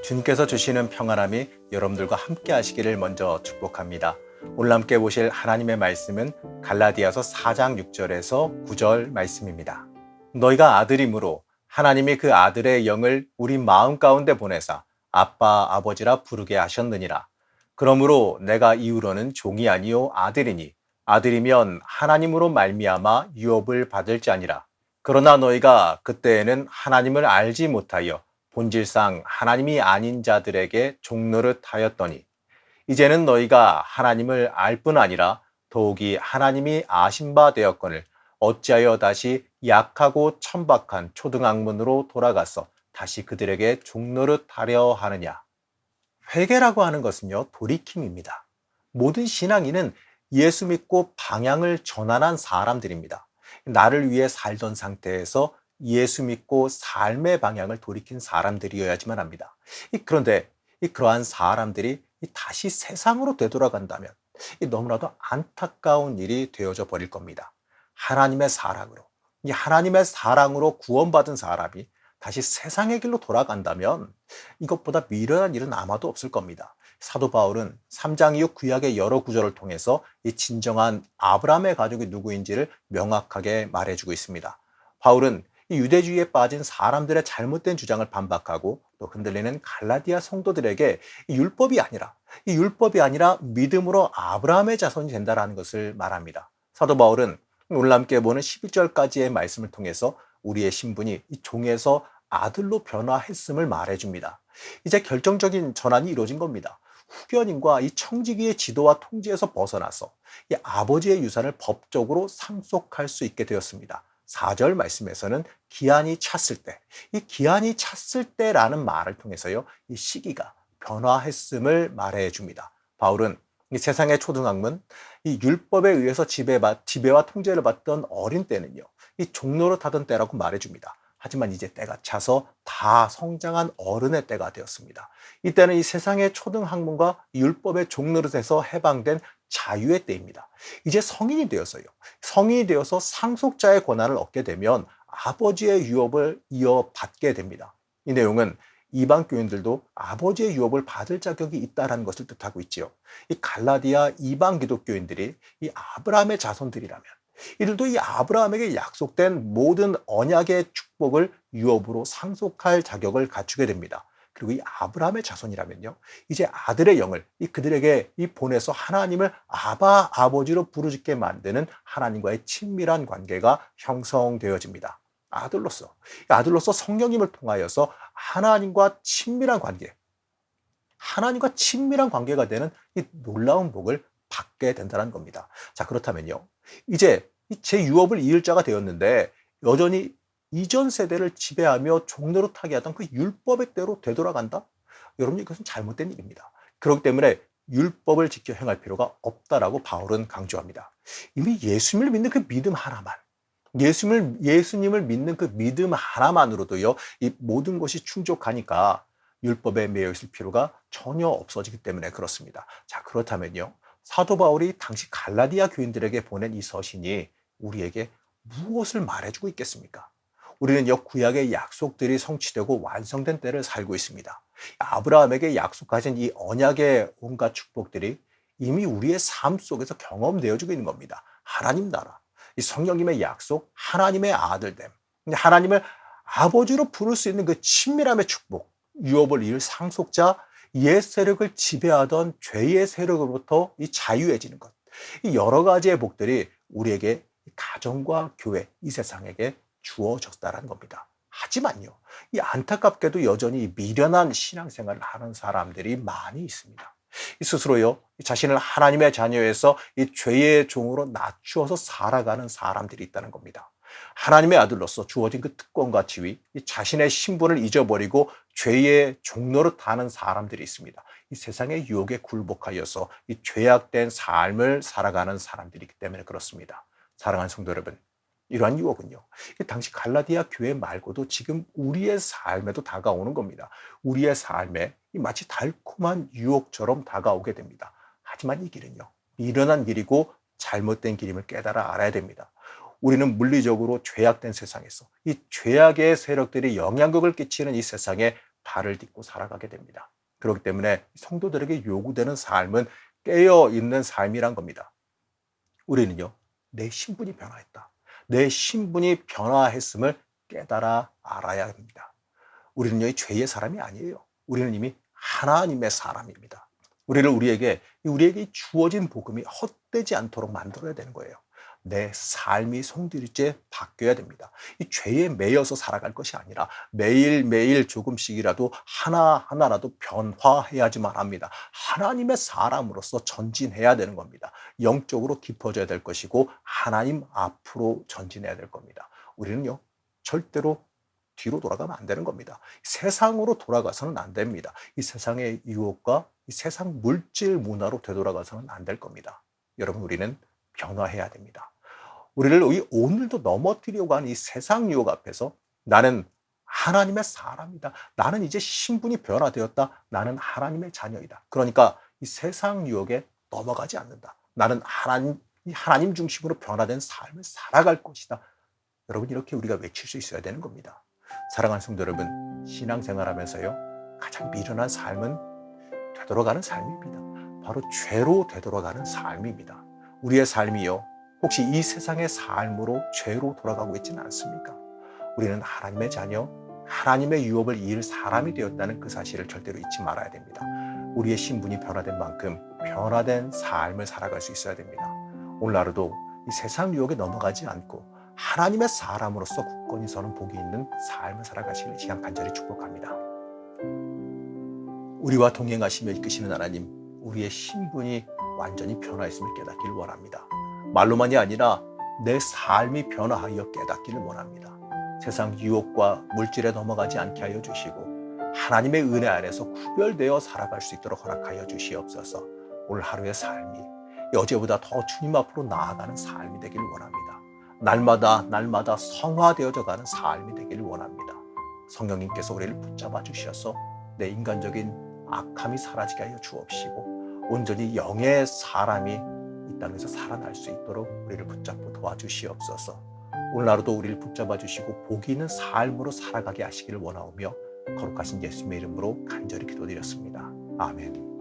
주님께서 주시는 평안함이 여러분들과 함께 하시기를 먼저 축복합니다. 오늘 함께 보실 하나님의 말씀은 갈라디아서 4장 6절에서 9절 말씀입니다. 너희가 아들이므로 하나님이 그 아들의 영을 우리 마음 가운데 보내사 아빠 아버지라 부르게 하셨느니라. 그러므로 내가 이후로는 종이 아니요 아들이니 아들이면 하나님으로 말미암아 유업을 받을 자니라. 그러나 너희가 그때에는 하나님을 알지 못하여 본질상 하나님이 아닌 자들에게 종노릇 하였더니 이제는 너희가 하나님을 알 뿐 아니라 더욱이 하나님이 아신 바 되었거늘 어찌하여 다시 약하고 천박한 초등학문으로 돌아가서 다시 그들에게 종노릇 하려 하느냐. 회개라고 하는 것은요, 돌이킴입니다. 모든 신앙인은 예수 믿고 방향을 전환한 사람들입니다. 나를 위해 살던 상태에서 예수 믿고 삶의 방향을 돌이킨 사람들이어야지만 합니다. 그런데 그러한 사람들이 다시 세상으로 되돌아간다면 너무나도 안타까운 일이 되어져 버릴 겁니다. 하나님의 사랑으로 구원받은 사람이 다시 세상의 길로 돌아간다면 이것보다 미련한 일은 아마도 없을 겁니다. 사도 바울은 3장 이후 구약의 여러 구절을 통해서 이 진정한 아브라함의 가족이 누구인지를 명확하게 말해주고 있습니다. 바울은 이 유대주의에 빠진 사람들의 잘못된 주장을 반박하고 또 흔들리는 갈라디아 성도들에게 이 율법이 아니라 믿음으로 아브라함의 자손이 된다는 것을 말합니다. 사도 바울은 오늘 함께 보는 11절까지의 말씀을 통해서 우리의 신분이 이 종에서 아들로 변화했음을 말해줍니다. 이제 결정적인 전환이 이루어진 겁니다. 후견인과 이 청지기의 지도와 통제에서 벗어나서 이 아버지의 유산을 법적으로 상속할 수 있게 되었습니다. 4절 말씀에서는 기한이 찼을 때, 이 기한이 찼을 때라는 말을 통해서요, 이 시기가 변화했음을 말해 줍니다. 바울은 이 세상의 초등학문, 이 율법에 의해서 지배와 통제를 받던 어린 때는요, 이 종노릇 하던 때라고 말해 줍니다. 하지만 이제 때가 차서 다 성장한 어른의 때가 되었습니다. 이때는 이 세상의 초등학문과 율법의 종노릇에서 해방된 자유의 때입니다. 이제 성인이 되어서 상속자의 권한을 얻게 되면 아버지의 유업을 이어받게 됩니다. 이 내용은 이방 교인들도 아버지의 유업을 받을 자격이 있다는 것을 뜻하고 있지요. 이 갈라디아 이방 기독교인들이 이 아브라함의 자손들이라면 이들도 이 아브라함에게 약속된 모든 언약의 축복을 유업으로 상속할 자격을 갖추게 됩니다. 그리고 이 아브라함의 자손이라면요, 이제 아들의 영을 그들에게 보내서 하나님을 아바 아버지로 부르짖게 만드는 하나님과의 친밀한 관계가 형성되어집니다. 아들로서 성령님을 통하여서 하나님과 친밀한 관계가 되는 이 놀라운 복을 받게 된다는 겁니다. 자, 그렇다면요, 이제 제 유업을 이을 자가 되었는데 여전히 이전 세대를 지배하며 종노릇하게 하던 그 율법의 때로 되돌아간다? 여러분, 이것은 잘못된 일입니다. 그렇기 때문에 율법을 지켜 행할 필요가 없다라고 바울은 강조합니다. 이미 예수님을 믿는 그 믿음 하나만, 예수님을 믿는 그 믿음 하나만으로도요, 이 모든 것이 충족하니까 율법에 매여 있을 필요가 전혀 없어지기 때문에 그렇습니다. 자, 그렇다면요, 사도 바울이 당시 갈라디아 교인들에게 보낸 이 서신이 우리에게 무엇을 말해주고 있겠습니까? 우리는요, 구약의 약속들이 성취되고 완성된 때를 살고 있습니다. 아브라함에게 약속하신 이 언약의 온갖 축복들이 이미 우리의 삶 속에서 경험되어지고 있는 겁니다. 하나님 나라, 이 성령님의 약속, 하나님의 아들됨, 하나님을 아버지로 부를 수 있는 그 친밀함의 축복, 유업을 이을 상속자, 옛 세력을 지배하던 죄의 세력으로부터 이 자유해지는 것, 이 여러 가지의 복들이 우리에게 가정과 교회, 이 세상에게 주어졌다는 겁니다. 하지만요, 이 안타깝게도 여전히 미련한 신앙생활을 하는 사람들이 많이 있습니다. 스스로요, 자신을 하나님의 자녀에서 이 죄의 종으로 낮추어서 살아가는 사람들이 있다는 겁니다. 하나님의 아들로서 주어진 그 특권과 지위, 이 자신의 신분을 잊어버리고 죄의 종로를 타는 사람들이 있습니다. 이 세상의 유혹에 굴복하여서 이 죄악된 삶을 살아가는 사람들이기 때문에 그렇습니다. 사랑하는 성도 여러분, 이러한 유혹은요, 당시 갈라디아 교회 말고도 지금 우리의 삶에도 다가오는 겁니다. 우리의 삶에 마치 달콤한 유혹처럼 다가오게 됩니다. 하지만 이 길은요, 미련한 길이고 잘못된 길임을 깨달아 알아야 됩니다. 우리는 물리적으로 죄악된 세상에서 이 죄악의 세력들이 영향력을 끼치는 이 세상에 발을 딛고 살아가게 됩니다. 그렇기 때문에 성도들에게 요구되는 삶은 깨어있는 삶이란 겁니다. 우리는요, 내 신분이 변화했다. 내 신분이 변화했음을 깨달아 알아야 합니다. 우리는요, 죄의 사람이 아니에요. 우리는 이미 하나님의 사람입니다. 우리에게 주어진 복음이 헛되지 않도록 만들어야 되는 거예요. 내 삶이 송두리째 바뀌어야 됩니다. 이 죄에 매여서 살아갈 것이 아니라 매일매일 조금씩이라도 하나하나라도 변화해야지만 합니다. 하나님의 사람으로서 전진해야 되는 겁니다. 영적으로 깊어져야 될 것이고 하나님 앞으로 전진해야 될 겁니다. 우리는요, 절대로 뒤로 돌아가면 안 되는 겁니다. 세상으로 돌아가서는 안 됩니다. 이 세상의 유혹과 이 세상 물질 문화로 되돌아가서는 안 될 겁니다. 여러분, 우리는 변화해야 됩니다. 우리를 오늘도 넘어뜨리려고 하는 이 세상 유혹 앞에서 나는 하나님의 사람이다. 나는 이제 신분이 변화되었다. 나는 하나님의 자녀이다. 그러니까 이 세상 유혹에 넘어가지 않는다. 나는 하나님 중심으로 변화된 삶을 살아갈 것이다. 여러분, 이렇게 우리가 외칠 수 있어야 되는 겁니다. 사랑하는 성도 여러분, 신앙생활하면서요, 가장 미련한 삶은 되돌아가는 삶입니다. 바로 죄로 되돌아가는 삶입니다. 우리의 삶이요, 혹시 이 세상의 삶으로 죄로 돌아가고 있지는 않습니까? 우리는 하나님의 자녀, 하나님의 유업을 이을 사람이 되었다는 그 사실을 절대로 잊지 말아야 됩니다. 우리의 신분이 변화된 만큼 변화된 삶을 살아갈 수 있어야 됩니다. 오늘 하루도 이 세상 유혹에 넘어가지 않고 하나님의 사람으로서 굳건히 서는 복이 있는 삶을 살아가시길 이 시간 간절히 축복합니다. 우리와 동행하시며 이끄시는 하나님, 우리의 신분이 완전히 변화했음을 깨닫기를 원합니다. 말로만이 아니라 내 삶이 변화하여 깨닫기를 원합니다. 세상 유혹과 물질에 넘어가지 않게 하여 주시고 하나님의 은혜 안에서 구별되어 살아갈 수 있도록 허락하여 주시옵소서. 오늘 하루의 삶이 어제보다 더 주님 앞으로 나아가는 삶이 되기를 원합니다. 날마다 성화되어져 가는 삶이 되기를 원합니다. 성령님께서 우리를 붙잡아 주셔서 내 인간적인 악함이 사라지게 하여 주옵시고 온전히 영의 사람이 이 땅에서 살아날 수 있도록 우리를 붙잡고 도와주시옵소서. 오늘 하루도 우리를 붙잡아 주시고 복이 있는 삶으로 살아가게 하시기를 원하오며 거룩하신 예수님의 이름으로 간절히 기도드렸습니다. 아멘.